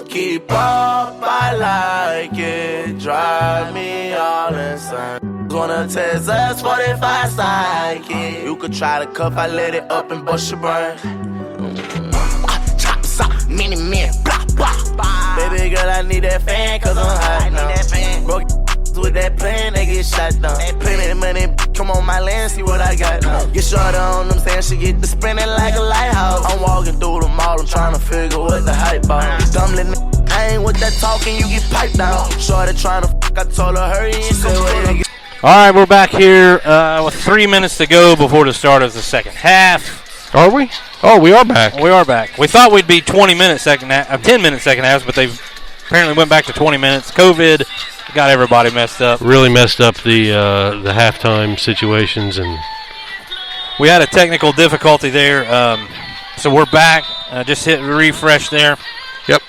Keep up, I like it. Drive me all insane. Wanna test us 45 psychic. You could try to cuff, I let it up and bust your brain. Chops up, mini men, blah, blah, blah. Baby girl, I need that fan, cause I'm hot now. Broke with that plan, they get shot down. Plenty of money, come on my land, see what I got now. Get shorter on them, saying she get to spinning like a lighthouse. I'm walking through the mall, I'm trying to figure what the hype about. Dumb little I ain't with that talking, you get piped down. Shorty trying to I told her hurry and said wait again. All right, we're back here with 3 minutes to go before the start of the second half. Are we? Oh, we are back. We are back. We thought we'd be 10-minute second halves, but they've apparently went back to 20 minutes. COVID got everybody messed up. Really messed up the halftime situations, and we had a technical difficulty there. So we're back. Just hit refresh there. Yep.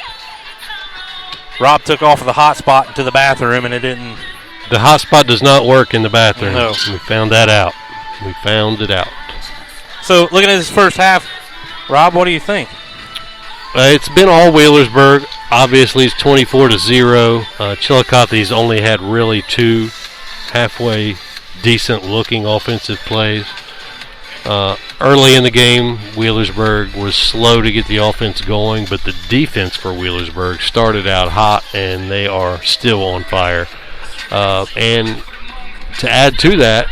Rob took off of the hotspot to the bathroom, and it didn't. The hotspot does not work in the bathroom. No. We found that out. We found it out. So looking at this first half, Rob, what do you think? It's been all Wheelersburg. Obviously, it's 24-0. Chillicothe's only had really two halfway decent-looking offensive plays. Early in the game, Wheelersburg was slow to get the offense going, but the defense for Wheelersburg started out hot, and they are still on fire. And to add to that,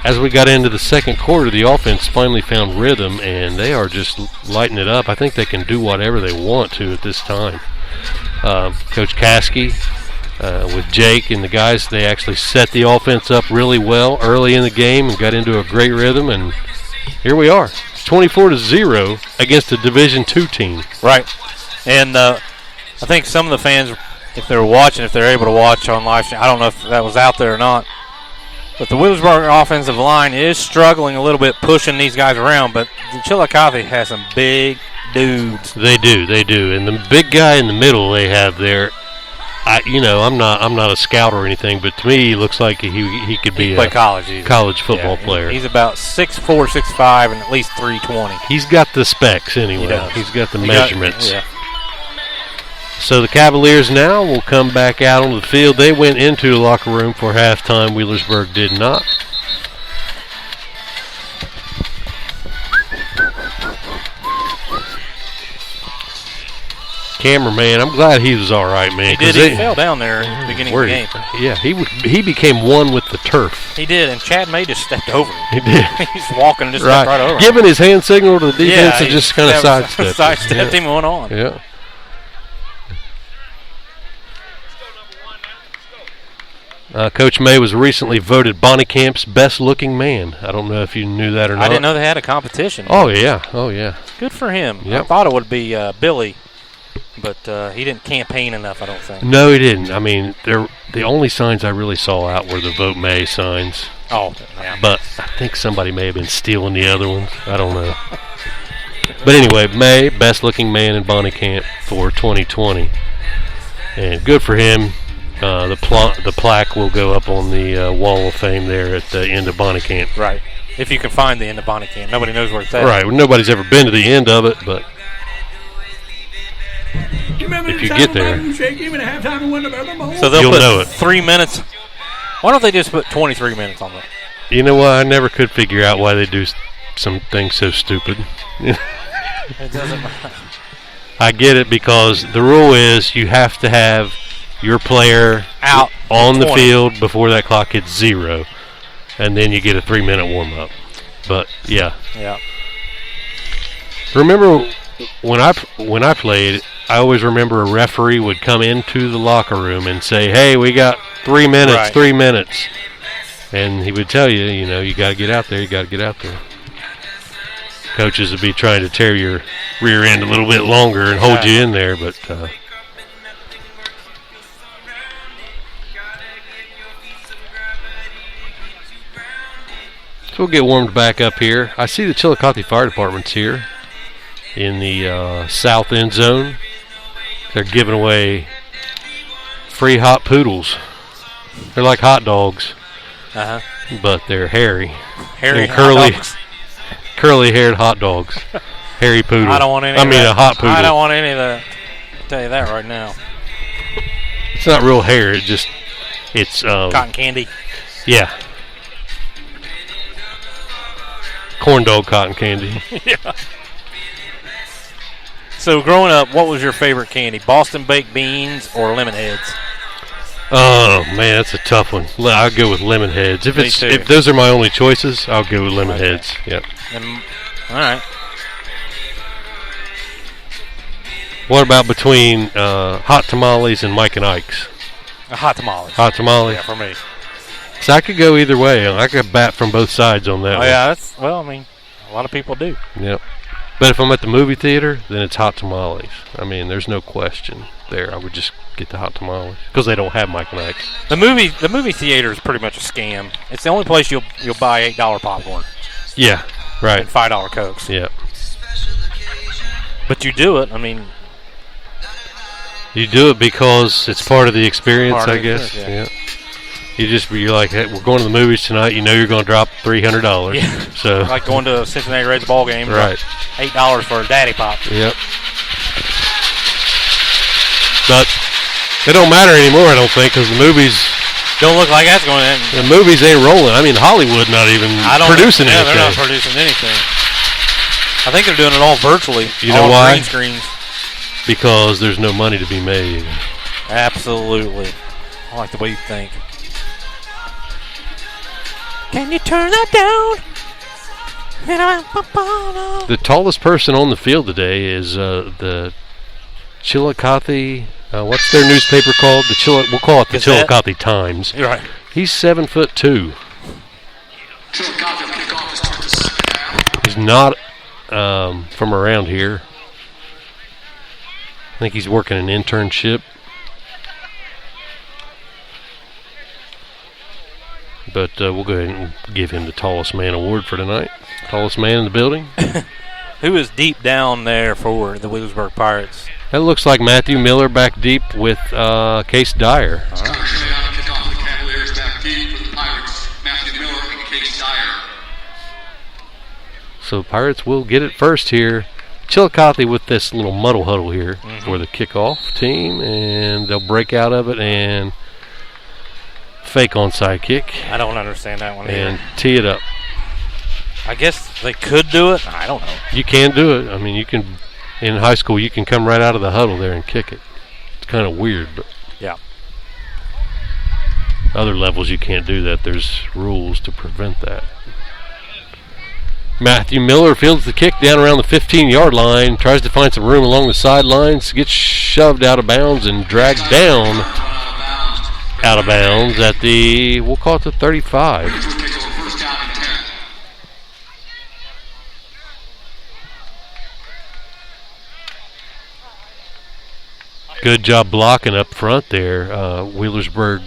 as we got into the second quarter, the offense finally found rhythm, and they are just lighting it up. I think they can do whatever they want to at this time. Coach Caskey with Jake and the guys, they actually set the offense up really well early in the game and got into a great rhythm, and here we are. It's 24-0 against a Division II team. Right. And I think some of the fans, if they're watching, if they're able to watch on live stream, I don't know if that was out there or not, but the Wheelersburg offensive line is struggling a little bit pushing these guys around, but the Chillicothe has some big dudes. They do. And the big guy in the middle they have there, I'm not a scout or anything, but to me he looks like he could be a college football player. He's about 6'4", 6'5", and at least 320. He's got the specs anyway. He's got the measurements. Yeah. So the Cavaliers now will come back out on the field. They went into the locker room for halftime. Wheelersburg did not. Cameraman, I'm glad he was all right, man. He did. He fell down there at the beginning of the game. Yeah, he became one with the turf. He did, and Chad May just stepped over him. He did. He's walking and just stepped right over him. Giving his hand signal to the defense and just kind of sidestepped him and went on. Yeah. Coach May was recently voted Bonnecamp's best-looking man. I don't know if you knew that or not. I didn't know they had a competition. Oh, yeah. Good for him. Yep. I thought it would be Billy, but he didn't campaign enough, I don't think. No, he didn't. I mean, the only signs I really saw out were the Vote May signs. Oh, yeah. But I think somebody may have been stealing the other ones. I don't know. But anyway, May, best-looking man in Bonnecamp for 2020. And good for him. The plaque will go up on the wall of fame there at the end of Bonnecamp. Right. If you can find the end of Bonnecamp. Nobody knows where it's at. Right. Well, nobody's ever been to the end of it, but if you get there. So they'll put 3 minutes. Why don't they just put 23 minutes on that? You know what? I never could figure out why they do some things so stupid. It doesn't matter. I get it, because the rule is you have to have your player out on the field before that clock hits 0, and then you get a 3-minute warm-up. But yeah. Remember when I played, I always remember a referee would come into the locker room and say, "Hey, we got 3 minutes, right. 3 minutes," and he would tell you, you got to get out there. You got to get out there. Coaches would be trying to tear your rear end a little bit longer and hold you in there, but. So we'll get warmed back up here. I see the Chillicothe Fire Department's here in the south end zone. They're giving away free hot poodles. They're like hot dogs, but they're hairy and curly-haired hot dogs. Hairy poodle. I don't want any. A hot poodle. I don't want any of that. I'll tell you that right now. It's not real hair. It's cotton candy. Yeah. Corn dog cotton candy. Yeah. So growing up, what was your favorite candy? Boston baked beans or lemon heads? Oh man, that's a tough one. I'll go with lemon heads. If those are my only choices, I'll go with lemon heads. Yep. All right. What about between hot tamales and Mike and Ike's? A hot tamale. Hot tamale. Yeah, for me. So I could go either way. I could bat from both sides on that one. Yeah, a lot of people do. Yep. But if I'm at the movie theater, then it's hot tamales. I mean, there's no question there. I would just get the hot tamales because they don't have Mike and Ike's. The movie theater is pretty much a scam. It's the only place you'll buy $8 popcorn. Yeah, right. And $5 Cokes. Yep. But you do it. I mean, you do it because it's part of the experience, I guess. Yeah. You're like, hey, we're going to the movies tonight. You know you're going to drop $300. Yeah. So like going to a Cincinnati Reds ball game. Right. $8 for a daddy pop. Yep. But it don't matter anymore, I don't think, because the movies don't look like that's going to end. The movies ain't rolling. I mean, Hollywood not even producing anything. They're not producing anything. I think they're doing it all virtually. You know why? Green screens. Because there's no money to be made. Absolutely. I like the way you think. Can you turn that down? The tallest person on the field today is the Chillicothe. What's their newspaper called? We'll call it the Chillicothe Times. You're right. He's 7'2". He's not from around here. I think he's working an internship. But we'll go ahead and give him the Tallest Man Award for tonight. Tallest man in the building. Who is deep down there for the Wheelersburg Pirates? That looks like Matthew Miller back deep with Case Dyer. So Pirates will get it first here. Chillicothe with this little muddle huddle here for the kickoff team, and they'll break out of it and fake onside kick. I don't understand that one and either. Tee it up. I guess they could do it. I don't know. You can do it. I mean, you can. In high school, you can come right out of the huddle there and kick it. It's kind of weird, but yeah. Other levels you can't do that. There's rules to prevent that. Matthew Miller fields the kick down around the 15-yard line, tries to find some room along the sidelines, gets shoved out of bounds and dragged down out of bounds at the, we'll call it the 35. Good job blocking up front there. Wheelersburg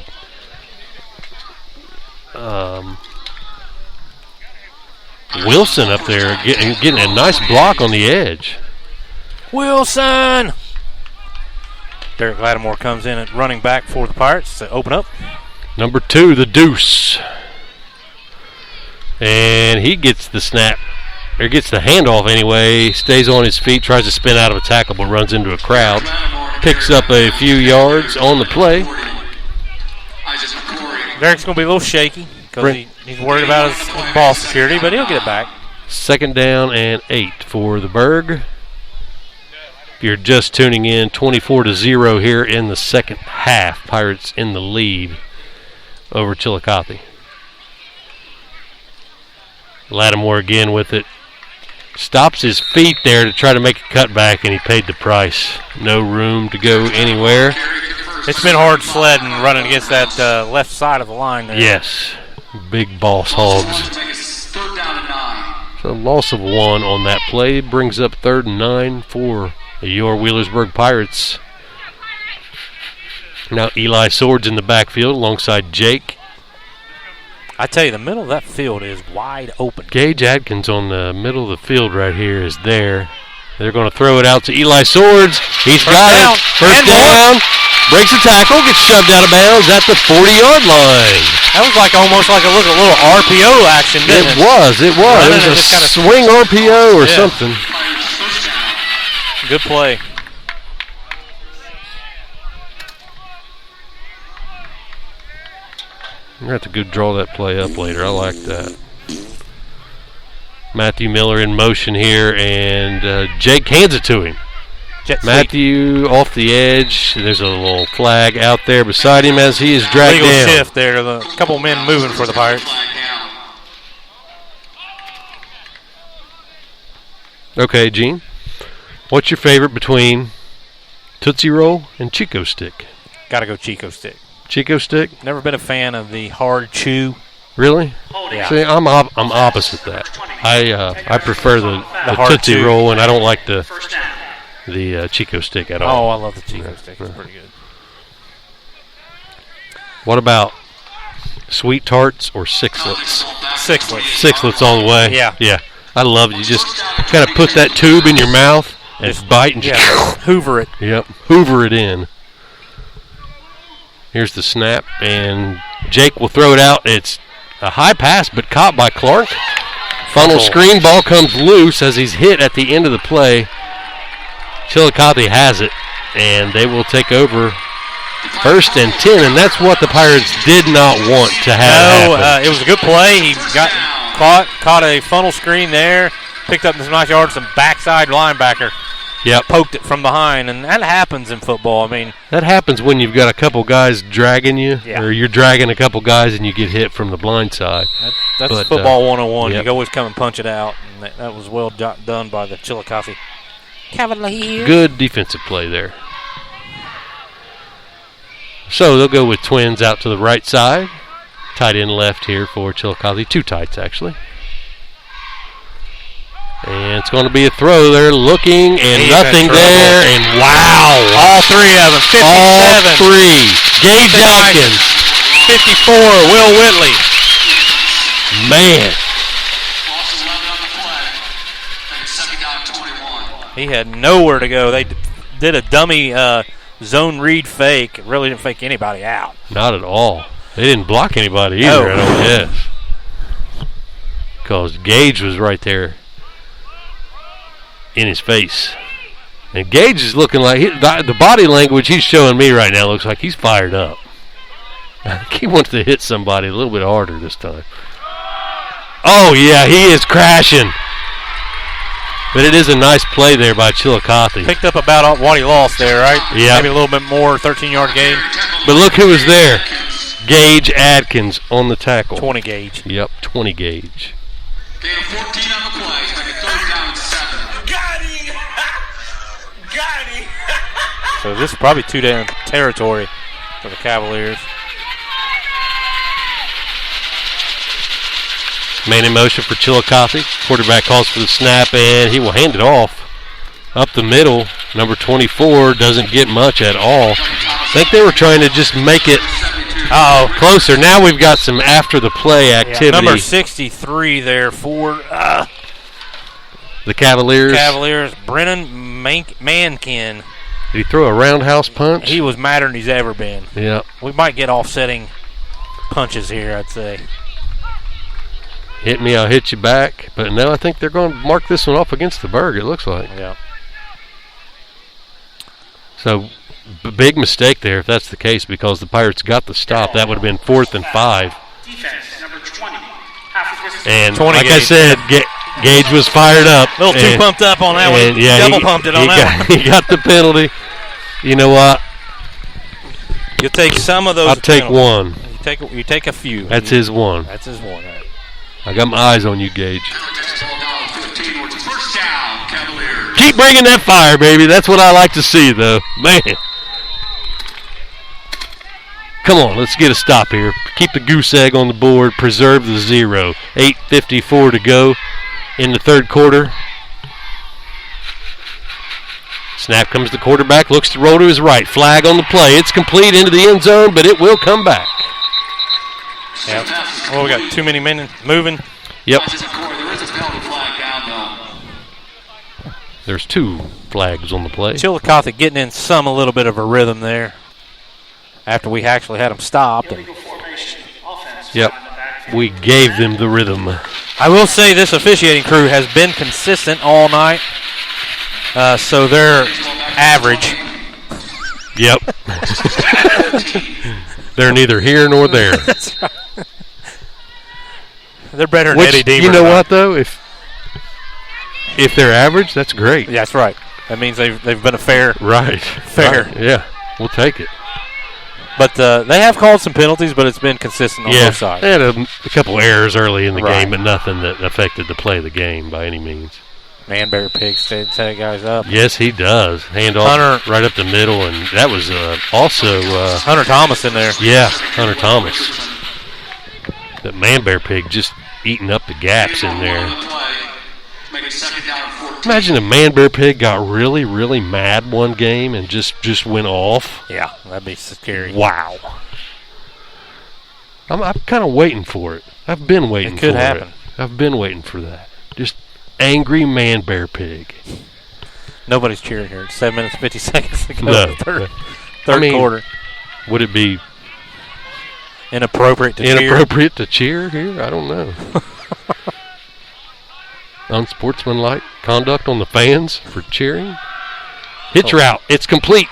Wilson up there getting a nice block on the edge. Wilson! Derek Lattimore comes in at running back for the Pirates to open up. Number 2, the Deuce. And he gets the snap, or gets the handoff anyway, stays on his feet, tries to spin out of a tackle, but runs into a crowd. Picks up a few yards on the play. Derek's going to be a little shaky because he's worried about his ball security, but he'll get it back. 2nd down and 8 for the Burg. If you're just tuning in, 24-0 here in the second half. Pirates in the lead over Chillicothe. Lattimore again with it. Stops his feet there to try to make a cutback, and he paid the price. No room to go anywhere. It's been hard sledding running against that left side of the line there. Yes. Big boss hogs. So loss of 1 on that play brings up 3rd and 9 for your Wheelersburg Pirates. Now Eli Swords in the backfield alongside Jake. I tell you, the middle of that field is wide open. Gage Adkins on the middle of the field right here is there. They're going to throw it out to Eli Swords. He's got it. First down. Breaks a tackle, gets shoved out of bounds at the 40-yard line. That was like almost like a little RPO action, didn't it? It was. It was a swing RPO or something. Good play. I'm going to have to go draw that play up later. I like that. Matthew Miller in motion here, and Jake hands it to him. Matthew off the edge. There's a little flag out there beside him as he is dragged down. Legal shift there. A couple men moving for the Pirates. Okay, Gene. What's your favorite between Tootsie Roll and Chico Stick? Got to go Chico Stick. Chico Stick? Never been a fan of the hard chew. Really? Yeah. See, I'm opposite that. I prefer the Tootsie chew. Roll, and I don't like the Chico Stick at all. Oh, I love the Chico Stick. It's pretty good. What about Sweet Tarts or Sixlets? Sixlets all the way. Yeah. Yeah. I love it. You just kind of put that tube in your mouth and just bite and just hoover it. Yep. Hoover it in. Here's the snap, and Jake will throw it out. It's a high pass, but caught by Clark. Funnel screen, ball comes loose as he's hit at the end of the play. Chillicothe has it, and they will take over 1st and 10, and that's what the Pirates did not want to have happen. It was a good play. He got caught a funnel screen there, picked up some nice yards, some backside linebacker. Yep. Poked it from behind, and that happens in football. I mean, that happens when you've got a couple guys dragging you, or you're dragging a couple guys and you get hit from the blind side. That's football 101. Yep. You can always come and punch it out, and that was well done by the Chillicothe Cavaliers. Good defensive play there. So they'll go with twins out to the right side. Tight end left here for Chillicothe. 2 tights, actually. And it's going to be a throw. They're looking, and nothing there. And wow. All 3 of them. 57. All 3. Gage Atkins. 54. Will Whitley. Man. He had nowhere to go. They did a dummy zone read fake. It really didn't fake anybody out. Not at all. They didn't block anybody either, I don't guess. Because Gage was right there in his face. And Gage is looking like, the body language he's showing me right now looks like he's fired up. I think he wants to hit somebody a little bit harder this time. Oh, yeah, he is crashing. But it is a nice play there by Chillicothe. Picked up about what he lost there, right? Yeah. Maybe a little bit more, 13-yard gain. But look who was there. Gage Atkins on the tackle. 20 gauge. Yep, 20 gauge. 14 on the play. It's like a 3rd down and 7. Got him! Got him! So this is probably 2-down territory for the Cavaliers. Man in motion for Chillicothe. Quarterback calls for the snap, and he will hand it off. Up the middle, number 24 doesn't get much at all. I think they were trying to just make it closer. Now we've got some after-the-play activity. Yeah, number 63 there for the Cavaliers. Brennan Mankin. Did he throw a roundhouse punch? He was madder than he's ever been. Yeah. We might get offsetting punches here, I'd say. Hit me, I'll hit you back. But no, I think they're going to mark this one off against the Burg, it looks like. Yeah. So, big mistake there if that's the case, because the Pirates got the stop. That would have been 4th and 5. Defense, number 20. And 20 like Gage. I said, Gage was fired up. A little too pumped up on that one. Yeah, Double pumped it on that one. He got the penalty. You know what? You'll take some of those. I'll take penalties. one. You take a few. That's his one. That's his one. Right. I got my eyes on you, Gage. First down, Cavaliers. Keep bringing that fire, baby. That's what I like to see, though. Man. Come on, let's get a stop here. Keep the goose egg on the board. Preserve the 0. 8:54 to go in the 3rd quarter. Snap comes the quarterback. Looks to roll to his right. Flag on the play. It's complete into the end zone, but it will come back. Yep. Well, we got too many men moving. Yep. There is a penalty flag down, though. There's 2 flags on the play. Chillicothe getting in a little bit of a rhythm there after we actually had them stopped. Yep. We gave them the rhythm. I will say this officiating crew has been consistent all night, so they're average. Yep. They're neither here nor there. That's right. They're better than Which, Eddie Deamer. you know what, though? If they're average, that's great. Yeah, that's right. That means they've been a fair. Right. Fair. Right. Yeah, we'll take it. But they have called some penalties, but it's been consistent on both sides. They had a couple errors early in the Right. game, but nothing that affected the play of the game by any means. Manberry Pig stayed 10 guys up. Yes, he does. Hand off Hunter- right up the middle, and that was also Hunter Thomas in there. yeah, Hunter Thomas. That Manbear Pig just eating up the gaps in there. Make it second down and 14. Imagine a Manbear Pig got really, really mad one game and just went off. Yeah, that'd be scary. Wow. I'm kind of waiting for it. I've been waiting for it. It could happen. I've been waiting for that. Just angry Manbear Pig. Nobody's cheering here. It's 7 minutes, 50 seconds to go. No. Third I mean, quarter. Would it be Inappropriate to cheer. inappropriate to cheer here? I don't know. Unsportsmanlike conduct on the fans for cheering. Hitch route. It's complete.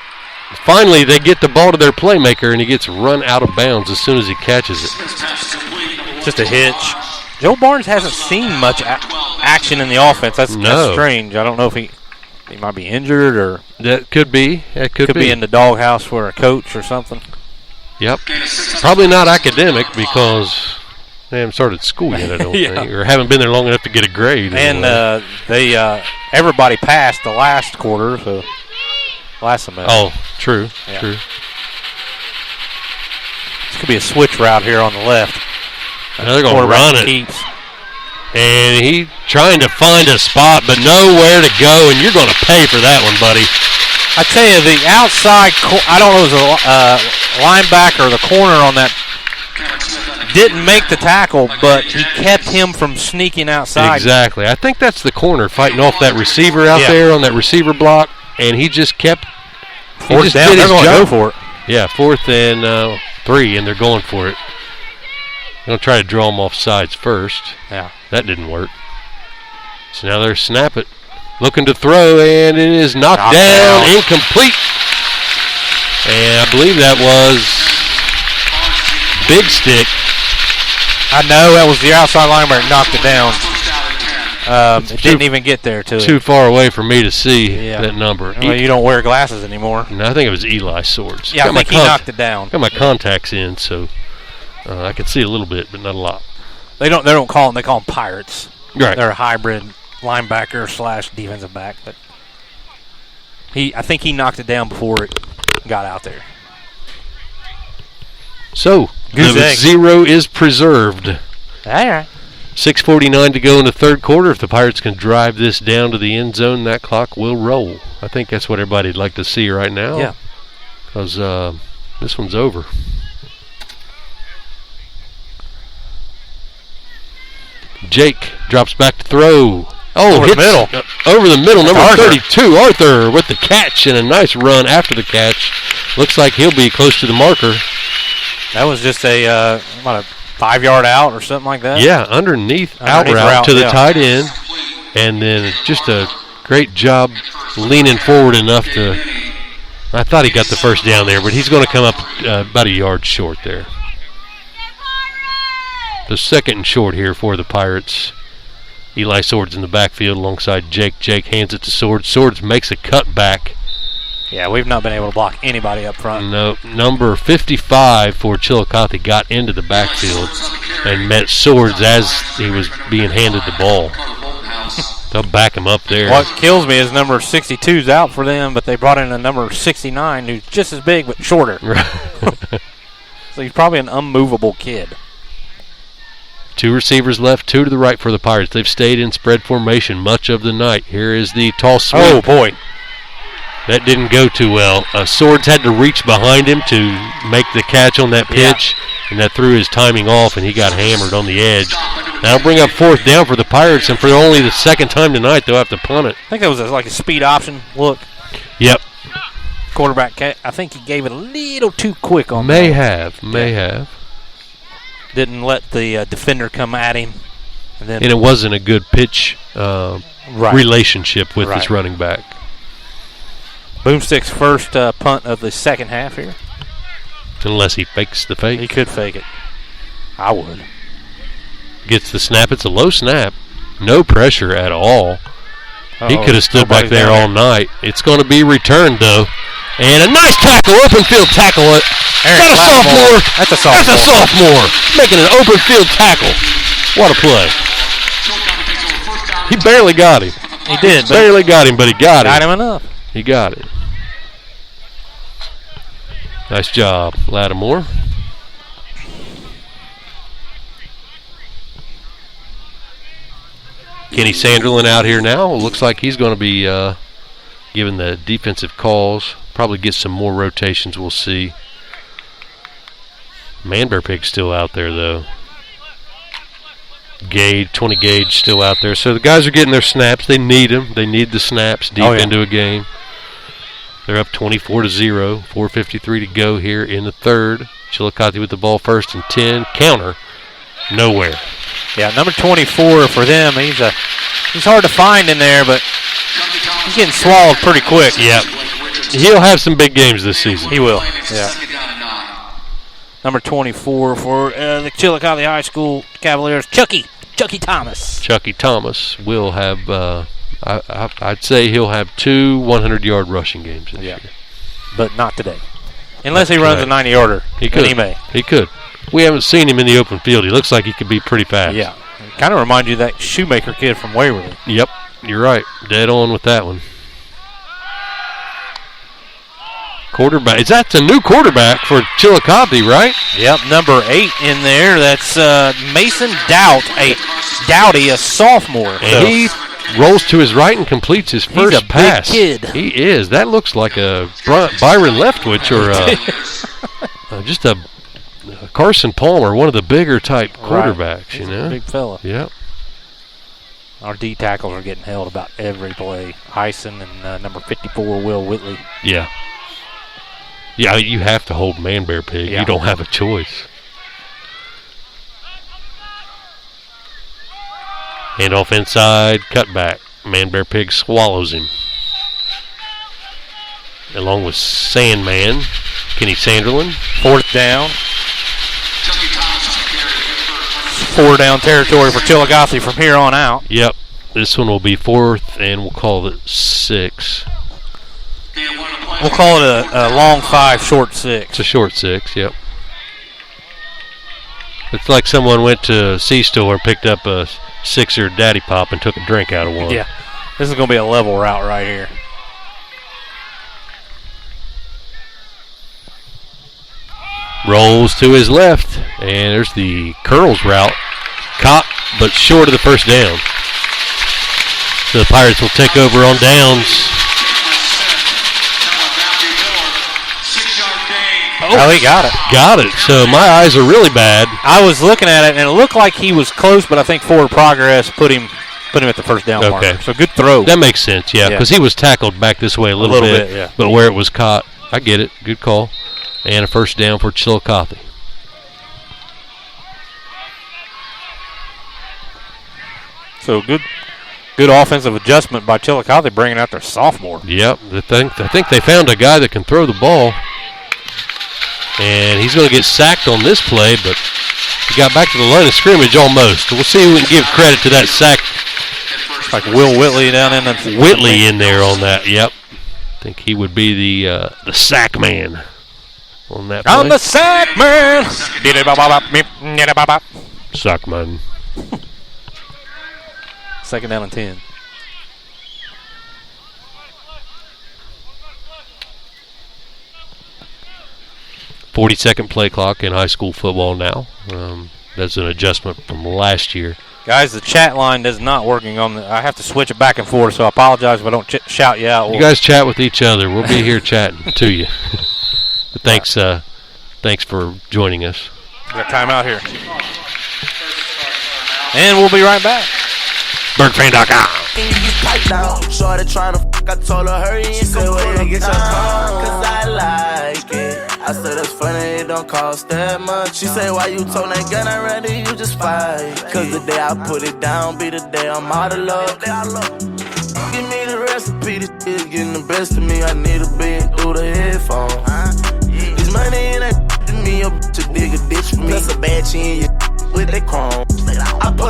Finally, they get the ball to their playmaker, and he gets run out of bounds as soon as he catches it. This pass is complete. Number Just a 1, hitch. Joe Barnes hasn't seen much action in the offense. That's strange. I don't know if he might be injured or That could be. That could be in the doghouse for a coach or something. Yep. gain of 6 on Probably not academic because they haven't started school yet, I don't Yeah. think, or haven't been there long enough to get a grade. And anyway. everybody passed the last quarter, so last semester. Oh, true, Yeah. true. This could be a switch route here on the left. Now they're going to Quarterback run it. keeps. And he trying to find a spot, but nowhere to go, and you're going to pay for that one, buddy. I tell you, the outside, I don't know if it was a linebacker or the corner on that, Cameron Smith on the didn't make the tackle, but he kept him from sneaking outside. Exactly. I think that's the corner fighting off that receiver out Yeah. there on that receiver block, and he just kept. He Fourth just down, did they're his going to go job. for it. Yeah, 4th and 3, and they're going for it. They'll try to draw him off sides first. Yeah. That didn't work. So now they're snap it. Looking to throw, and it is knocked down. Incomplete. And I believe that was Big Stick. I know that was the outside linebacker knocked it down. first down and 10. It didn't even get there to Too it. far away for me to see Yeah. that number. Well, you don't wear glasses anymore. No, I think it was Eli Swords. Yeah, I think he knocked it down. Got my contacts in, so I could see a little bit, but not a lot. They don't call them. They call them Pirates. Right. They're a hybrid linebacker / defensive back. But I think he knocked it down before it got out there. So Goose the egg. 0 is preserved. All right. 6:49 to go in the third quarter. If the Pirates can drive this down to the end zone, that clock will roll. I think that's what everybody'd like to see right now. Yeah. Because this one's over. Jake drops back to throw. Oh, Over the middle. Over the middle, number Arthur. 32, Arthur, with the catch and a nice run after the catch. Looks like he'll be close to the marker. That was just a 5-yard out or something like that. Yeah, underneath out route to the tight end. And then just a great job leaning forward enough to. I thought he got the first down there, but he's going to come up about a yard short there. The second and short here for the Pirates. Eli Swords in the backfield alongside Jake. Jake hands it to Swords. Swords makes a cut back. Yeah, we've not been able to block anybody up front. No, number 55 for Chillicothe got into the backfield and met Swords as he was being handed the ball. They'll back him up there. What kills me is number 62's out for them, but they brought in a number 69 who's just as big but shorter. So he's probably an unmovable kid. 2 receivers left, 2 to the right for the Pirates. They've stayed in spread formation much of the night. Here is the toss sweep. Oh, boy. That didn't go too well. Swords had to reach behind him to make the catch on that pitch, and that threw his timing off, and he got hammered on the edge. That'll bring up 4th down for the Pirates, and for only the second time tonight, they'll have to punt it. I think that was like a speed option look. Yep. Quarterback, I think he gave it a little too quick on May that. have. Didn't let the defender come at him. And then And it wasn't a good pitch relationship with Right. this running back. Boomstick's first punt of the second half here. Unless he fakes the fake. He could fake it. I would. Gets the snap. It's a low snap. No pressure at all. Uh-oh. He could have stood back Nobody's there down all night. It's going to be returned, though. And a nice tackle, open field tackle. Got a sophomore. That's a sophomore. That's a sophomore. Making an open field tackle. What a play. He barely got him. He did. Barely got him, but he got him. Got him enough. He got it. Nice job, Lattimore. Kenny Sanderlin out here now. Looks like he's going to be giving the defensive calls. Probably get some more rotations, we'll see. Manbear Pig's still out there, though. 20 gauge still out there. So the guys are getting their snaps. They need them. They need the snaps deep into a game. They're up 24-0. 4:53 to go here in the third. Chillicothe with the ball first and 10. Counter. Nowhere. Yeah, number 24 for them. He's hard to find in there, but he's getting swallowed pretty quick. Yep. He'll have some big games this season. He will. Yeah. Number 24 for the Chillicothe High School Cavaliers, Chucky Thomas. Chucky Thomas will have, I'd say he'll have 2 100-yard rushing games this year. But not today. Unless he runs a 90-yarder. He could. He may. He could. We haven't seen him in the open field. He looks like he could be pretty fast. Yeah. Kind of reminds you of that Shoemaker kid from Waverly. Yep. You're right. Dead on with that one. Quarterback. That's a new quarterback for Chillicothe, right? Yep, number 8 in there. That's Mason Dowdy, a sophomore. And he rolls to his right and completes his first pass. He's a big kid. He is. That looks like a Byron Leftwich or just a Carson Palmer, one of the bigger type quarterbacks. He's you know, a big fella. Yep. Our D tackles are getting held about every play. Hyson and number 54, Will Whitley. Yeah. Yeah, you have to hold Manbear Pig. Yeah. You don't have a choice. Hand off inside, cutback. Manbear Pig swallows him. Along with Sandman, Kenny Sanderlin. 4th down. 4 down territory for Chillicothe from here on out. Yep. This one will be 4th, and we'll call it 6. We'll call it a long 5, short 6. It's a short 6, yep. It's like someone went to a C-store and picked up a 6er Daddy Pop and took a drink out of one. Yeah. This is going to be a level route right here. Rolls to his left, and there's the curls route. Caught, but short of the first down. So the Pirates will take over on downs. Oh, he got it. Got it. So my eyes are really bad. I was looking at it, and it looked like he was close, but I think forward progress put him at the first down marker. So good throw. That makes sense, yeah, because he was tackled back this way a little bit, yeah. But where it was caught, I get it. Good call. And a first down for Chillicothe. So good offensive adjustment by Chillicothe, bringing out their sophomore. Yep, I think they found a guy that can throw the ball. And he's going to get sacked on this play, but he got back to the line of scrimmage almost. We'll see if we can give credit to that sack. Like Will Whitley down in the Whitley in there on that, yep. I think he would be the sack man on that play. I'm the sack man. Sack man. 2nd down and 10. .40-second play clock in high school football now. That's an adjustment from last year. Guys, the chat line is not working on I have to switch it back and forth, so I apologize if I don't shout you out. You guys chat with each other. We'll be here chatting to you. But thanks for joining us. We got time out here. And we'll be right back. BurgFan.com. Pipe down, shorty tryna fuck. I told her hurry and say wait and get your car, cause I like it. I said that's funny, it don't cost that much. She say why you told that gun already, you just fight. Cause the day I put it down be the day I'm out of luck. Give me the recipe, this shit getting the best of me. I need a bed through the headphones. This money in that to me, a bitch to dig a ditch for me. That's a bad chin, with that chrome. I put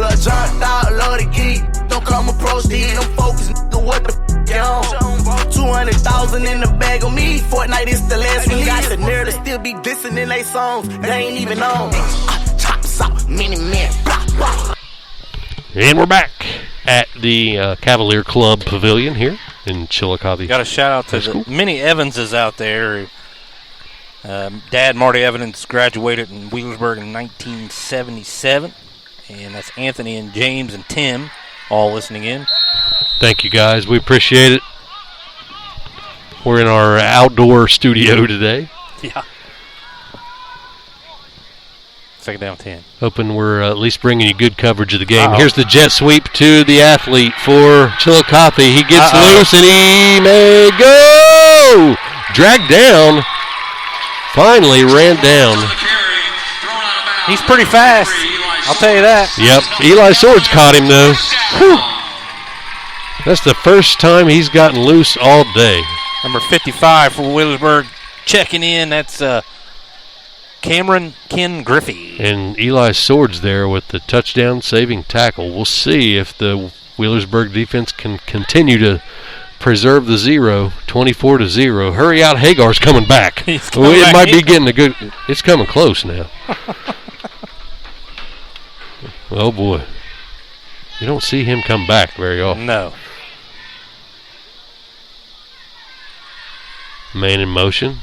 1,000 in the bag of me. Fortnite is the last release. Got the nerve to still be glistening they songs. They ain't even on. Chops out, mini man, blah, blah. And we're back at the Cavalier Club Pavilion here in Chillicothe. Got a shout out to the many Evanses out there. Dad Marty Evans graduated in Wheelersburg in 1977. And that's Anthony and James and Tim all listening in. Thank you, guys. We appreciate it. We're in our outdoor studio today. Yeah. Second down 10. Hoping we're at least bringing you good coverage of the game. Uh-oh. Here's the jet sweep to the athlete for Chillicothe. He gets loose and he may go. Dragged down. Finally ran down. He's pretty fast. I'll tell you that. Yep. Eli Swords caught him, though. Whew. That's the first time he's gotten loose all day. Number 55 for Wheelersburg checking in. That's Cameron Ken Griffey. And Eli Swords there with the touchdown-saving tackle. We'll see if the Wheelersburg defense can continue to preserve the 0, 24-0. Hurry out, Hagar's coming back. It might be getting a good. It's coming close now. Oh, boy. You don't see him come back very often. No. Man in motion.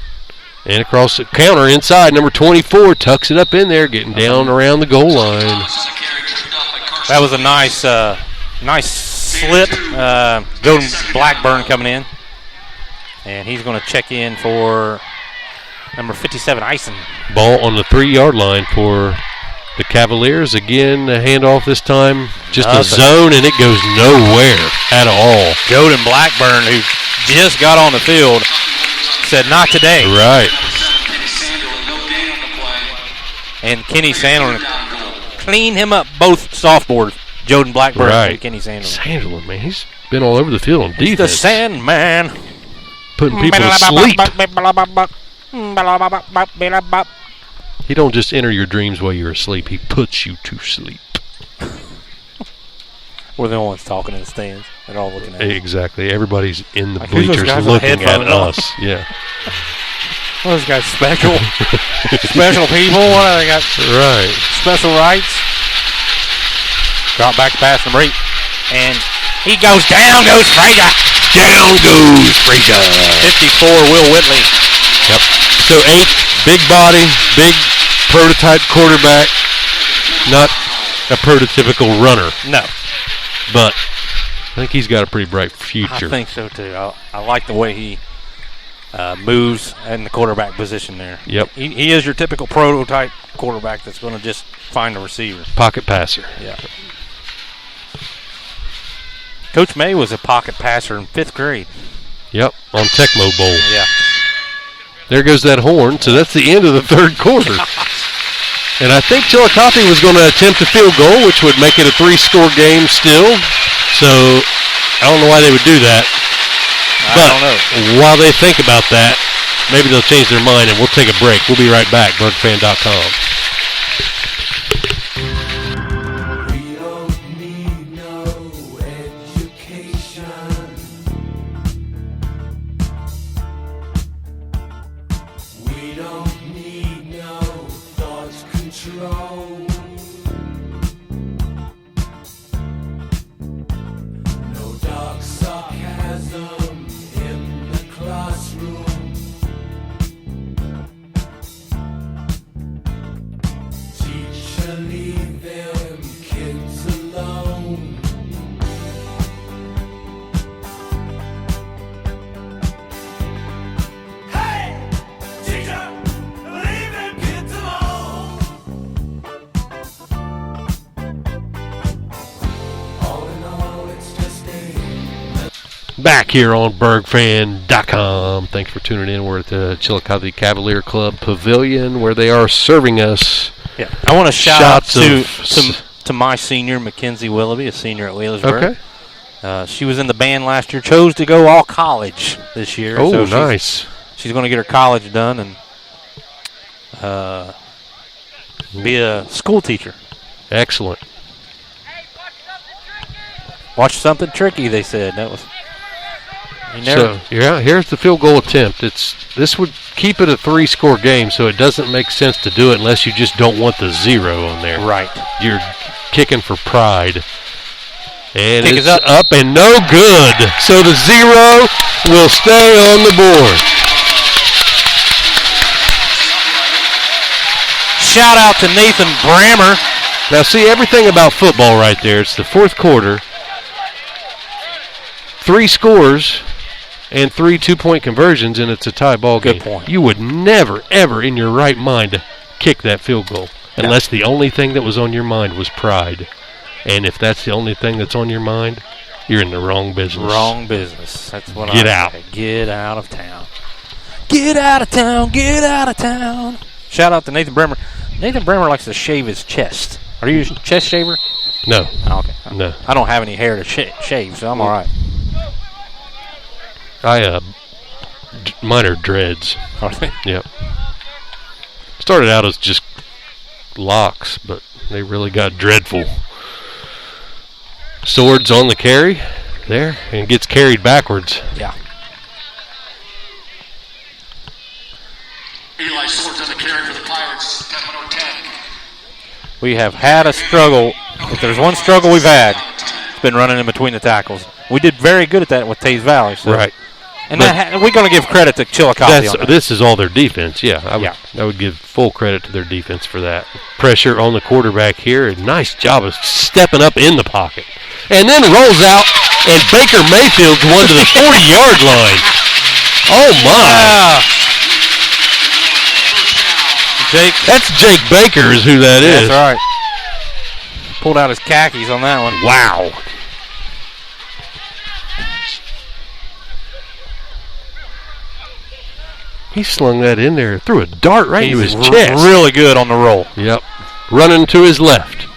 And across the counter inside. Number 24 tucks it up in there, getting down around the goal line. That was a nice slip. Jordan Blackburn coming in. And he's going to check in for number 57, Ison. Ball on the 3-yard line for the Cavaliers. Again, a handoff this time. Just a zone, and it goes nowhere at all. Jordan Blackburn, who just got on the field, said not today. Right. And Kenny Sandlin clean him up, both sophomores, Jordan Blackburn and Kenny Sandlin. Sandlin, man, he's been all over the field on defense. The Sandman. Putting people to sleep. He don't just enter your dreams while you're asleep. He puts you to sleep. We're the only ones talking in the stands. They're all looking at us. Exactly. Everybody's in the bleachers looking at us. Yeah. Well, those guys special. Special people. What do they got? Right. Special rights. Drop back pass number 8. And he goes down, goes Frazier. Down goes Frazier. 54, Will Whitley. Yep. So 8, big body, big prototype quarterback. Not a prototypical runner. No. But I think he's got a pretty bright future. I think so, too. I like the way he moves in the quarterback position there. Yep. He is your typical prototype quarterback that's going to just find a receiver. Pocket passer. Yeah. Coach May was a pocket passer in 5th grade. Yep, on Tecmo Bowl. Yeah. There goes that horn. So that's the end of the 3rd quarter. And I think Chillicothe was going to attempt a field goal, which would make it a 3-score game still. So I don't know why they would do that. I don't know. While they think about that, maybe they'll change their mind, and we'll take a break. We'll be right back. BurgFan.com. Back here on BurgFan.com. Thanks for tuning in. We're at the Chillicothe Cavalier Club Pavilion where they are serving us. Yeah, I want to shout out to my senior, Mackenzie Willoughby, a senior at Wheelersburg. Okay. She was in the band last year, chose to go all college this year. Oh, so nice. She's going to get her college done and be a school teacher. Excellent. Watch something tricky, they said. That was So, yeah, here's the field goal attempt. This would keep it a 3-score game, so it doesn't make sense to do it unless you just don't want the 0 on there. Right. You're kicking for pride. And Kick it's is up. and no good. So the 0 will stay on the board. Shout out to Nathan Brammer. Now see everything about football right there. It's the fourth quarter. 3 scores and 3 2-point conversions, and it's a tie ball game. Good point. You would never, ever in your right mind kick that field goal unless the only thing that was on your mind was pride. And if that's the only thing that's on your mind, you're in the wrong business. Wrong business. That's what Get I out. say. Get out of town. Get out of town. Get out of town. Shout out to Nathan Bremer. Nathan Bremer likes to shave his chest. Are you a chest shaver? No. Oh, okay. No. I don't have any hair to shave, so I'm all right. Mine are dreads. Are they? Yep. Started out as just locks, but they really got dreadful. Swords on the carry there, and gets carried backwards. Yeah. Eli Swords on the carry for the Pirates. 10-10. We have had a struggle. If there's one struggle we've had, it's been running in between the tackles. We did very good at that with Taze Valley. So. Right. And we're going to give credit to Chillicothe on that. This is all their defense, yeah. I would give full credit to their defense for that. Pressure on the quarterback here. A nice job of stepping up in the pocket. And then rolls out, and Baker Mayfield's one to the 40-yard line. Oh, my. Jake. That's Jake Baker is who that is. That's right. Pulled out his khakis on that one. Wow. He slung that in there, threw a dart right into his chest. Really good on the roll. Yep. Running to his left.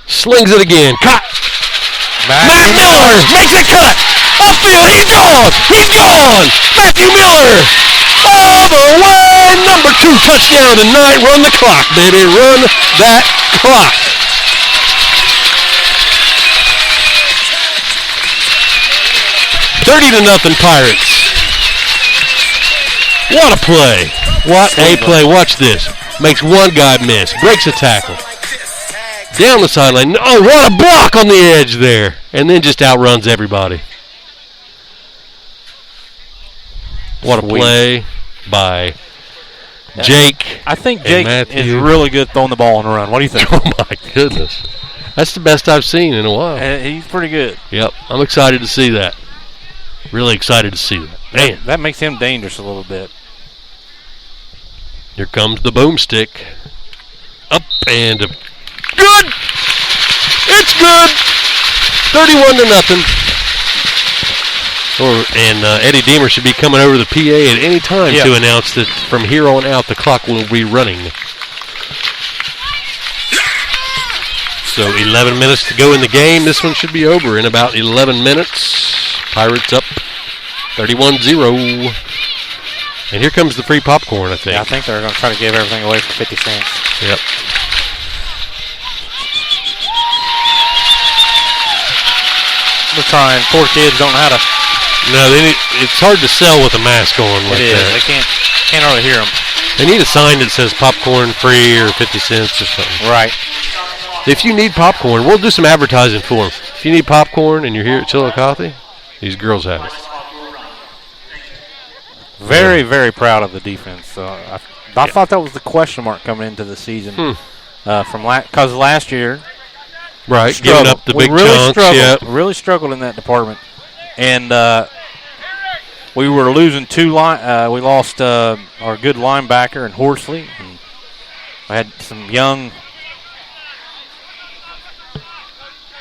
Slings it again. Caught. Matt Miller makes a cut. Upfield. He's gone. He's gone. Matthew Miller. All the way. Number 2 touchdown tonight. Run the clock, baby. Run that clock. $30-0 Pirates. What a play. What a play. Watch this. Makes one guy miss. Breaks a tackle. Down the sideline. Oh, what a block on the edge there. And then just outruns everybody. What a play by Jake. I think Jake is really good throwing the ball on the run. What do you think? Oh, my goodness. That's the best I've seen in a while. He's pretty good. Yep. I'm excited to see that. Really excited to see that. Man. That makes him dangerous a little bit. Here comes the boomstick. Up and good. It's good. 31-0. And Eddie Deemer should be coming over the PA at any time to announce that from here on out the clock will be running. So 11 minutes to go in the game. This one should be over in about 11 minutes. Pirates up 31-0. And here comes the free popcorn, I think. Yeah, I think they're going to try to give everything away for 50 cents. Yep. They're trying. Poor kids don't know how to. No, it's hard to sell with a mask on like it is. that. They can't really hear them. They need a sign that says popcorn free or 50 cents or something. Right. If you need popcorn, we'll do some advertising for them. If you need popcorn and you're here at Chillicothe, these girls have it. Very, very proud of the defense. I thought that was the question mark coming into the season. Because last year, right, giving up the big chunks. Really struggled in that department, and we were losing we lost our good linebacker in Horsley. And we had some young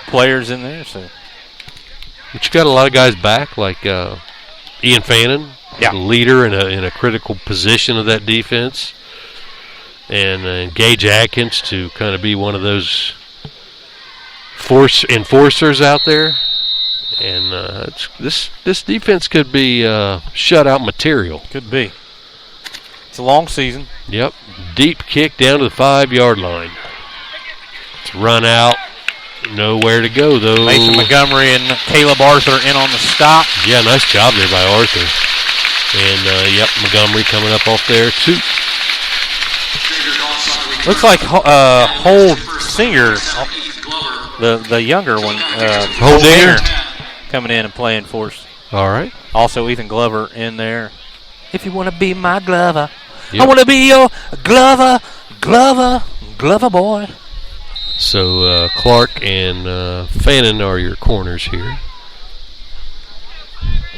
players in there, but you got a lot of guys back, like Ian Fannin. Leader in a critical position of that defense, and Gage Atkins to kind of be one of those enforcers out there. And this defense could be shutout material. Could be. It's a long season. Yep. Deep kick down to the 5-yard line. It's run out. Nowhere to go, though. Mason Montgomery and Caleb Arthur in on the stop. Yeah, nice job there by Arthur. And, yep, Montgomery coming up off there, too. Looks like Hold Singer, the younger one, Hold Singer coming in and playing for us. All right. Also, Ethan Glover in there. If you want to be my Glover, yep. I want to be your Glover boy. So Clark and Fannin are your corners here.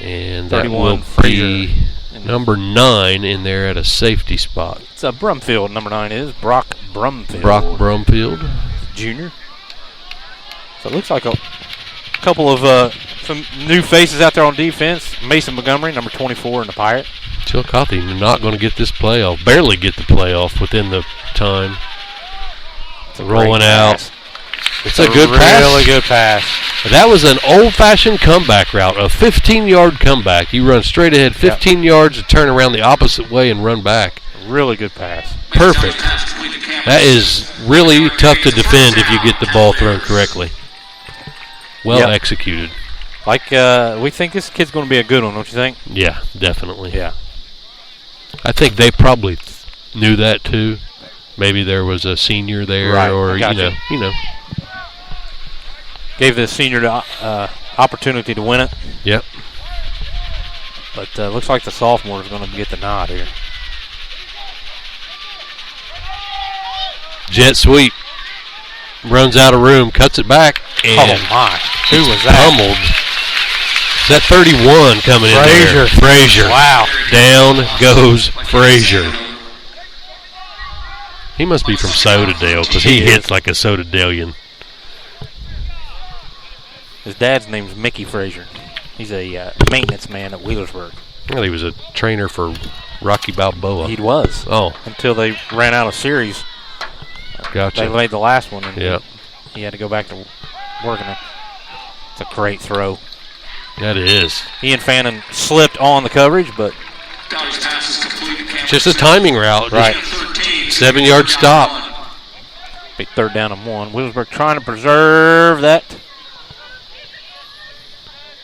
And that will be number 9 in there at a safety spot. It's a Brumfield, number 9 is. Brock Brumfield. Brock Brumfield. Junior. So it looks like a couple of some new faces out there on defense. Mason Montgomery, number 24 in the Pirate. Chillicothe not going to get this playoff. Barely get the playoff within the time. Rolling out. It's a good pass. Really good pass. That was an old-fashioned comeback route, a 15-yard comeback. You run straight ahead 15 yards to turn around the opposite way and run back. Really good pass. Perfect. That is really tough to defend if you get the ball thrown correctly. Well executed. Like, we think this kid's going to be a good one, don't you think? Yeah, definitely. Yeah. I think they probably knew that, too. Maybe there was a senior there, right. Or, you know. Gave the senior the opportunity to win it. Yep. But looks like the sophomore is going to get the nod here. Jet sweep. Runs out of room, cuts it back. And oh, my. Who was that? Pummeled. Is that 31 coming in there? Frazier. Wow. Down goes Frazier. He must be from Sodadale because he hits like a Sodadalian. His dad's name's Mickey Frazier. He's a maintenance man at Wheelersburg. Well, he was a trainer for Rocky Balboa. He was. Oh. Until they ran out of series. Gotcha. They made the last one, and yep. he had to go back to working it. It's a great throw. That is. He and Fannin slipped on the coverage, but just a timing route. Right. 7-yard stop. Big 3rd down and 1. Wheelersburg trying to preserve that.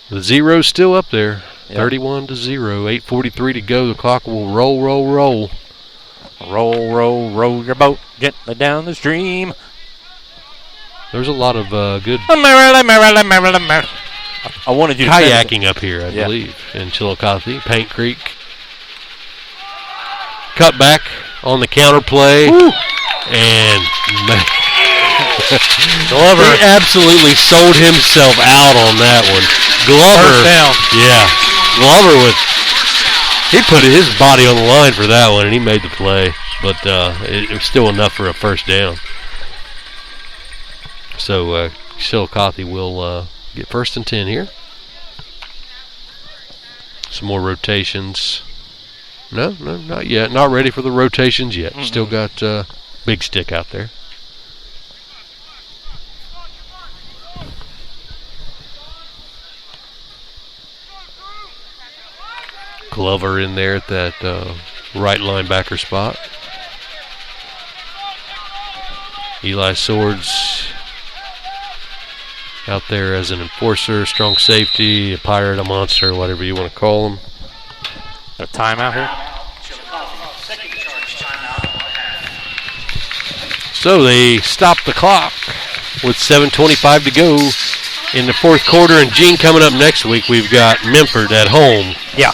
The zero's still up there. Yep. 31-0. 8:43 to go. The clock will roll. Roll your boat gently down the stream. There's a lot of good I wanted you to kayaking up here, I believe, in Chillicothe. Paint Creek. Cut back on the counter play. Woo. And Glover. He absolutely sold himself out on that one. Glover. First down. Yeah. Glover he put his body on the line for that one, and he made the play. But it was still enough for a first down. So Chillicothe will get 1st and 10 here. Some more rotations. No, not yet. Not ready for the rotations yet. Mm-hmm. Still got Big Stick out there. Glover in there at that right linebacker spot. Eli Swords out there as an enforcer, strong safety, a pirate, a monster, whatever you want to call him. A timeout here. So they stop the clock with 7:25 to go in the 4th quarter. And Gene, coming up next week, we've got Memphis at home. Yeah.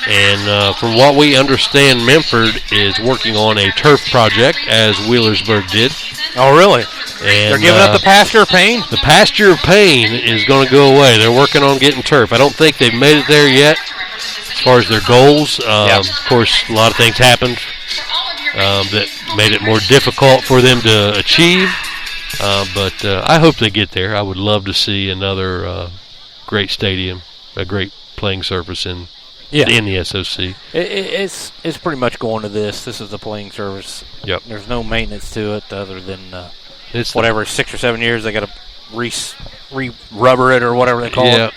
And from what we understand, Memphis is working on a turf project, as Wheelersburg did. Oh, really? And they're giving up the pasture of pain? The pasture of pain is going to go away. They're working on getting turf. I don't think they've made it there yet as far as their goals. Of course, a lot of things happened that made it more difficult for them to achieve. But I hope they get there. I would love to see another great stadium, a great playing surface in the SOC. It's pretty much going to this. This is the playing surface. Yep. There's no maintenance to it other than it's whatever 6 or 7 years they got to re-rubber it or whatever they call it.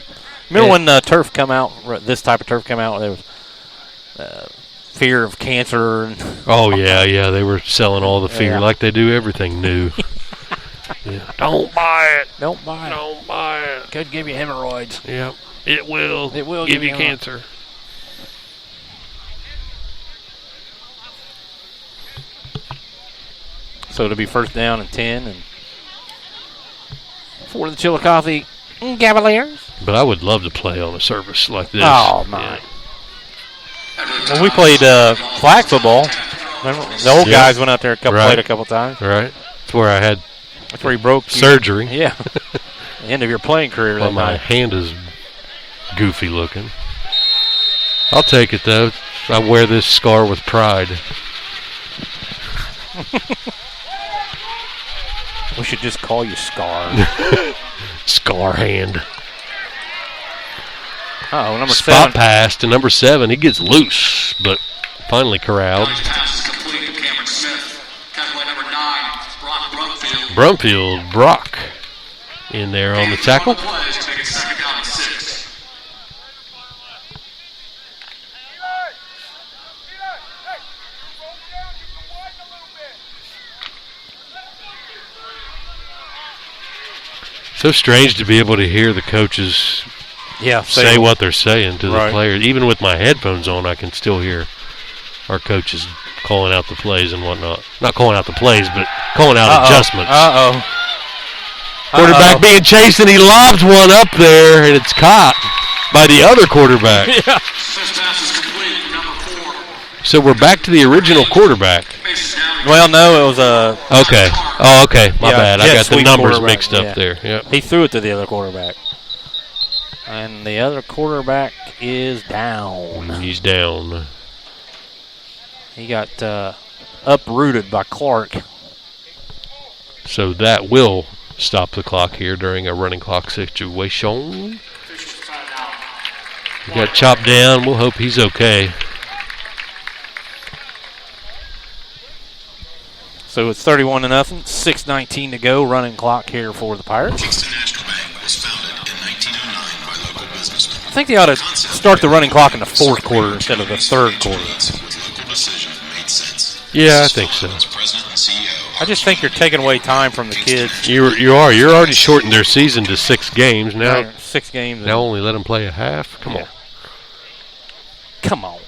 Remember when turf come out? This type of turf came out. There was fear of cancer. And oh yeah, they were selling all the fear like they do everything new. Yeah. Don't buy it. Don't buy it. Don't buy it. Could give you hemorrhoids. Yep. It will. It will give you cancer. So it'll be first down and 10 and for the Chillicothe Cavaliers. But I would love to play on a surface like this. Oh, my. Yeah. When we played flag football, remember, the old guys went out there played a couple times. Right. That's where I had he broke surgery. Yeah. The end of your playing career. Well, my hand is goofy looking. I'll take it, though. I wear this scar with pride. We should just call you Scar. Scar hand. Uh-oh, number Spot 7. pass to number 7. He gets loose, but finally corralled. Brumfield, Brock in there on the tackle. So strange to be able to hear the coaches say what they're saying to the players. Even with my headphones on, I can still hear our coaches calling out the plays and whatnot. Not calling out the plays, but calling out adjustments. Quarterback being chased, and he lobs one up there, and it's caught by the other quarterback. Yeah. So we're back to the original quarterback. Well, no, it was a... Okay. Oh, okay. My bad. I got the numbers mixed up there. Yep. He threw it to the other quarterback. And the other quarterback is down. He's down. He got uprooted by Clark. So that will stop the clock here during a running clock situation. He got chopped down. We'll hope he's okay. So it's 31-0, 6:19 to go. Running clock here for the Pirates. Kingston National Bank was founded in 1909 by local businessmen. I think they ought to start the running clock in the fourth quarter instead of the third quarter. Yeah, I think so. I just think you're taking away time from the kids. You are. You're already shortened their season to 6 games now. 6 games. Now only let them play a half. Come on. Come on.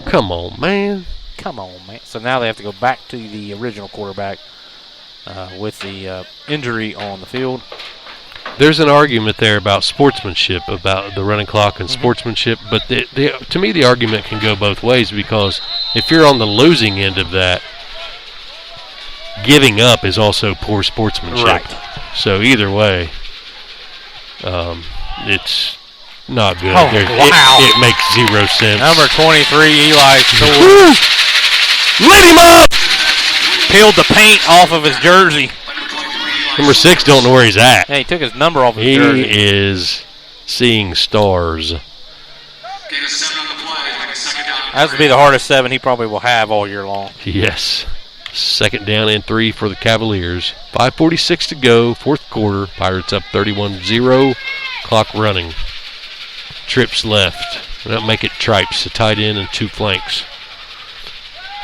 Come on, man. Come on, man. So now they have to go back to the original quarterback with the injury on the field. There's an argument there about sportsmanship, about the running clock and sportsmanship, but to me the argument can go both ways, because if you're on the losing end of that, giving up is also poor sportsmanship. Right. So either way, it's not good. Oh, wow. It makes zero sense. Number 23, Eli scored. Lit him up! Peeled the paint off of his jersey. Number 6 don't know where he's at. Yeah, he took his number off his jersey. He is seeing stars. That would be the hardest 7 he probably will have all year long. Yes. 2nd down and 3 for the Cavaliers. 5:46 to go, 4th quarter. Pirates up 31-0. Clock running. Trips left. That'll make it Tripes, a tight end and 2 flanks.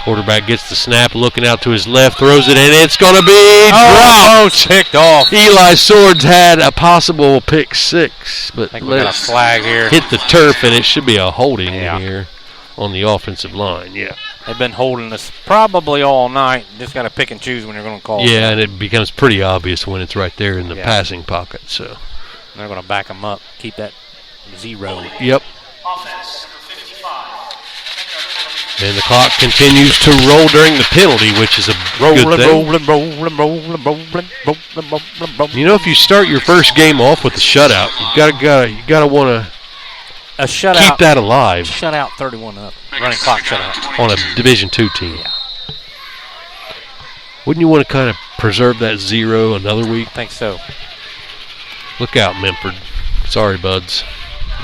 Quarterback gets the snap, looking out to his left, throws it, and it's going to be dropped. Ticked off. Eli Swords had a possible pick 6, but I think we got a flag here. Hit the turf, and it should be a holding here on the offensive line. Yeah. They've been holding us probably all night. Just got to pick and choose when you're going to call. Yeah, and it becomes pretty obvious when it's right there in the passing pocket. So they're going to back them up, keep that 0. Yep. And the clock continues to roll during the penalty, which is a good thing. Rolling. You know, if you start your first game off with a shutout, you gotta want to keep that alive. Shutout 31-0. Running clock shutout on a Division II team. Yeah. Wouldn't you want to kind of preserve that 0 another week? I think so. Look out, Memphis. Sorry, buds.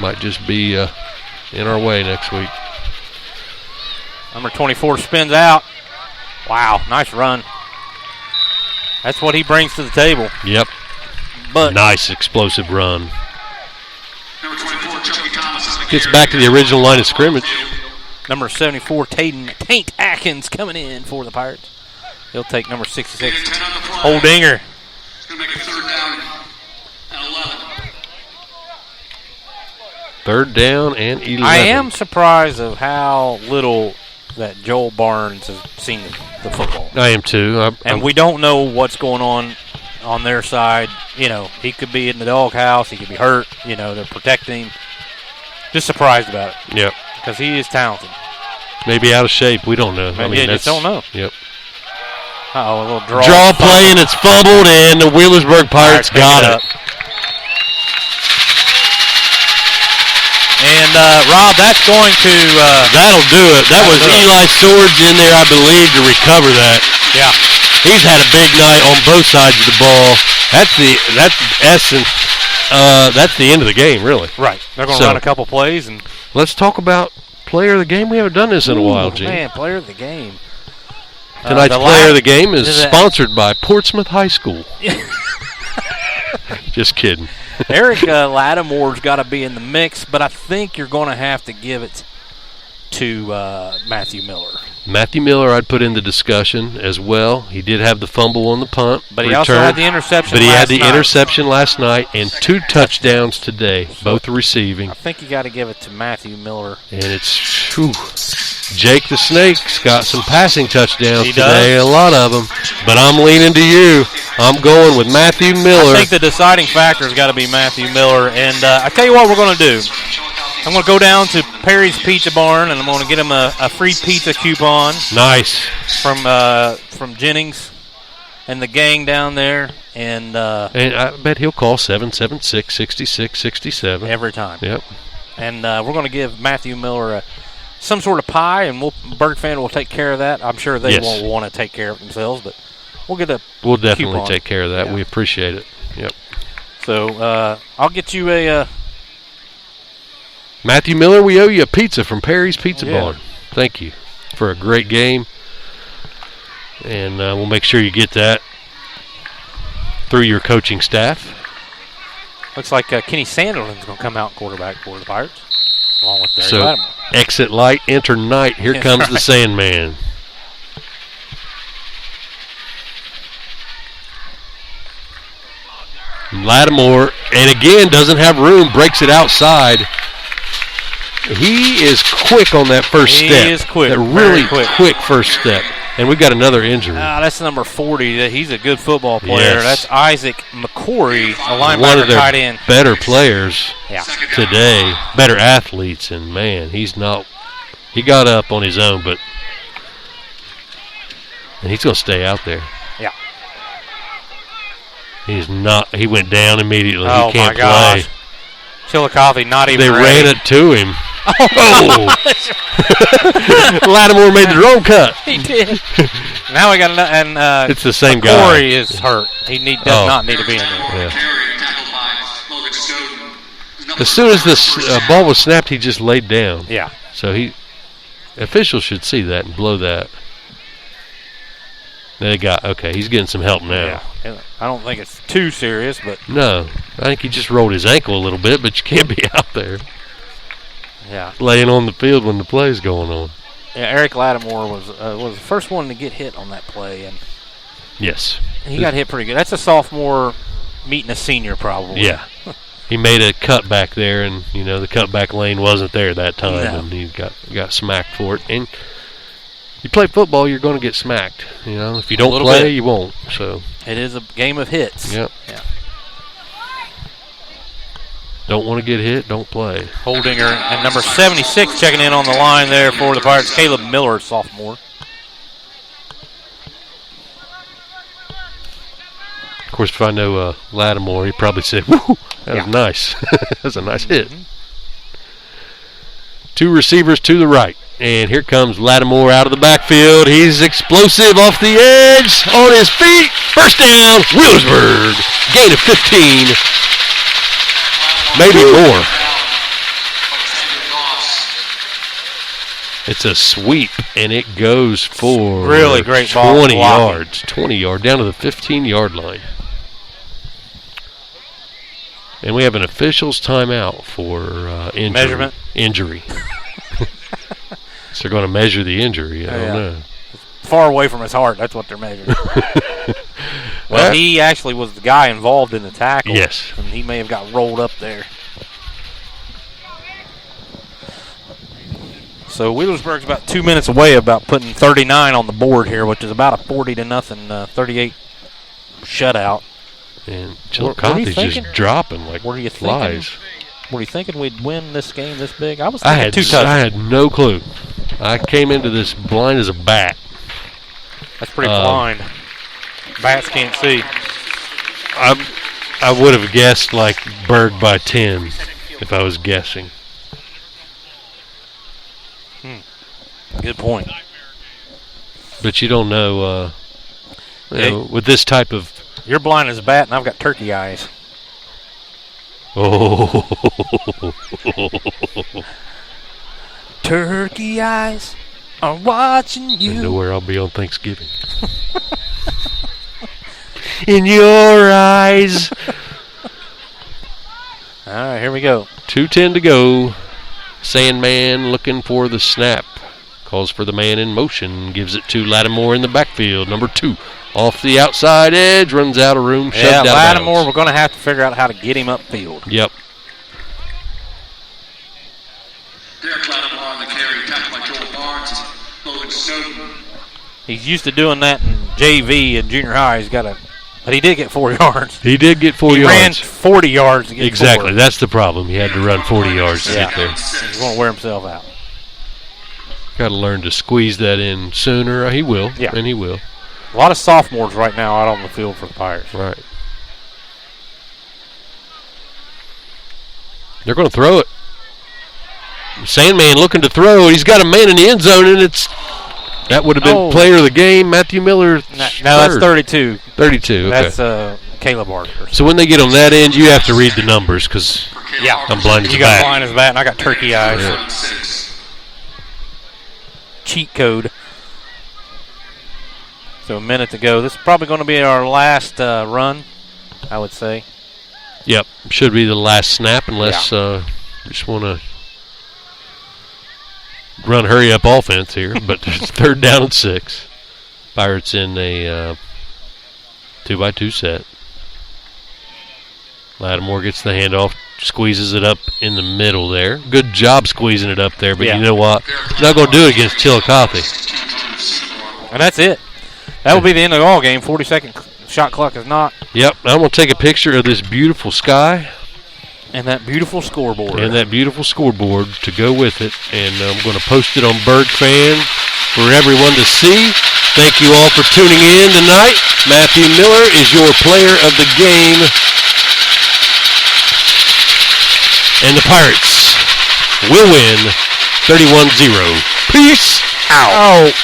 Might just be in our way next week. Number 24 spins out. Wow, nice run. That's what he brings to the table. Yep. But nice explosive run. Gets back to the original line of scrimmage. Number 74, Taint Atkins coming in for the Pirates. He'll take number 66. Holdinger. 3rd down and 11. I am surprised of how little that Joel Barnes has seen the football. I am too. And we don't know what's going on their side. You know, he could be in the doghouse. He could be hurt. You know, they're protecting him. Just surprised about it. Yep. Because he is talented. Maybe out of shape. We don't know. Maybe just don't know. Yep. Uh-oh, a little draw. Draw play, and it's fumbled, and the Wheelersburg Pirates got it. And, Rob, that's going to... that'll do it. That was Eli Swords in there, I believe, to recover that. Yeah. He's had a big night on both sides of the ball. That's the essence. That's the end of the game, really. Right. They're going to run a couple plays. And let's talk about player of the game. We haven't done this in a while, Gene. Man, player of the game. Tonight's player of the game is sponsored by Portsmouth High School. Just kidding. Eric Lattimore's got to be in the mix, but I think you're going to have to give it to Matthew Miller. Matthew Miller I'd put in the discussion as well. He did have the fumble on the punt. But he also had the interception But he had the interception last night and 2 touchdowns today, both receiving. I think you got to give it to Matthew Miller. And it's Jake the Snake's got some passing touchdowns today, a lot of them. But I'm leaning to you. I'm going with Matthew Miller. I think the deciding factor has got to be Matthew Miller. And I tell you what we're going to do. I'm going to go down to Perry's Pizza Barn, and I'm going to get him a free pizza coupon. Nice. From Jennings and the gang down there. And I bet he'll call 776-6667. Every time. Yep. And we're going to give Matthew Miller some sort of pie, and Burg fan will take care of that. I'm sure they won't want to take care of themselves, but we'll get a We'll definitely coupon. take care of that. Yeah. We appreciate it. Yep. So I'll get you a... Matthew Miller, we owe you a pizza from Perry's Pizza Barn. Thank you for a great game. And we'll make sure you get that through your coaching staff. Looks like Kenny Sanderlin's going to come out quarterback for the Pirates, along with Barry So Lattimore. exit light, enter night. Here comes the Sandman. Lattimore, and again, doesn't have room, breaks it outside. He is quick on that first step. He is quick. That really quick first step. And we've got another injury. That's number 40. He's a good football player. Yes. That's Isaac McCory, a linebacker, one of their tight end. better players today. Better athletes, and man, he got up on his own, and he's going to stay out there. Yeah. He went down immediately. Oh, he can't my gosh. play. Chillicothe not even They ready. ran it to him. Oh! Lattimore made the wrong cut. He did. Now we got it's the same guy. Corey is hurt. He does not need to be in there. Yeah. As soon as the ball was snapped, he just laid down. Yeah. So officials should see that and blow that. He's getting some help now. Yeah. I don't think it's too serious, but No, I think he just rolled his ankle a little bit, but you can't be out there laying on the field when the play's going on. Yeah, Eric Lattimore was the first one to get hit on that play, and yes, he got hit pretty good. That's a sophomore meeting a senior, probably. Yeah, he made a cut back there, and the cutback lane wasn't there that time, and he got smacked for it. And you play football, you're going to get smacked. If you don't play, you won't. So it is a game of hits. Yep. Yeah. Don't want to get hit, don't play. Holdinger and number 76 checking in on the line there for the Pirates, Caleb Miller, sophomore. Of course, if I know Lattimore, he probably said, "Woo, that was nice. That was a nice hit." 2 receivers to the right. And here comes Lattimore out of the backfield. He's explosive off the edge, on his feet. First down, Wheelersburg. Gain of 15. Maybe more. It's a sweep, and it goes for really great ball 20 blocking. yards. 20 yards, down to the 15-yard line. And we have an official's timeout for injury. Measurement? Injury. So they're going to measure the injury. I don't know. Far away from his heart, that's what they're measuring. Well, he actually was the guy involved in the tackle. Yes. And he may have got rolled up there. So Wheelersburg's about 2 minutes away about putting 39 on the board here, which is about a 40-0, 38 shutout. And Chillicothe's just dropping like what are you flies. Thinking? Were you thinking we'd win this game this big? I was thinking I had no clue. I came into this blind as a bat. That's pretty blind. Bats can't see. I would have guessed like Burg by 10 if I was guessing. Good point. But you don't know, with this type of... You're blind as a bat, and I've got turkey eyes. Oh. Turkey eyes are watching you. I know where I'll be on Thanksgiving. In your eyes. All right, here we go. 2:10 to go. Sandman looking for the snap. Calls for the man in motion. Gives it to Lattimore in the backfield. Number 2. Off the outside edge. Runs out of room. Shoved out of Lattimore, bounds. we're going to have to figure out how to get him upfield. Yep. Derek Lattimore on the carry, tackled by Joel Barnes. Logan Snowden. He's used to doing that in JV and junior high. But he did get 4 yards. He did get 4 yards. He ran 40 yards to get Exactly. 4. That's the problem. He had to run 40 yards to get there. He's going to wear himself out. Got to learn to squeeze that in sooner. He will. Yeah. And he will. A lot of sophomores right now out on the field for the Pirates. Right. They're going to throw it. Sandman looking to throw. He's got a man in the end zone, and that would have been player of the game, Matthew Miller. No, that's 32. 32, okay. That's Caleb Barker. So when they get on that end, you have to read the numbers because I'm blind as a bat. You got blind as a bat, and I got turkey eyes. Yeah. Cheat code. So a minute to go. This is probably going to be our last run, I would say. Yep, should be the last snap unless we just want to run hurry-up offense here. But it's 3rd down and 6. Pirates in a 2-by-2 set. Lattimore gets the handoff, squeezes it up in the middle there. Good job squeezing it up there, but you know what? Not going to do it against Chillicothe. And that's it. That will be the end of the ball game. 40-second shot clock is not. Yep, I'm going to take a picture of this beautiful sky. And that beautiful scoreboard. To go with it. And I'm going to post it on Burg Fan for everyone to see. Thank you all for tuning in tonight. Matthew Miller is your player of the game. And the Pirates will win 31-0. Peace out.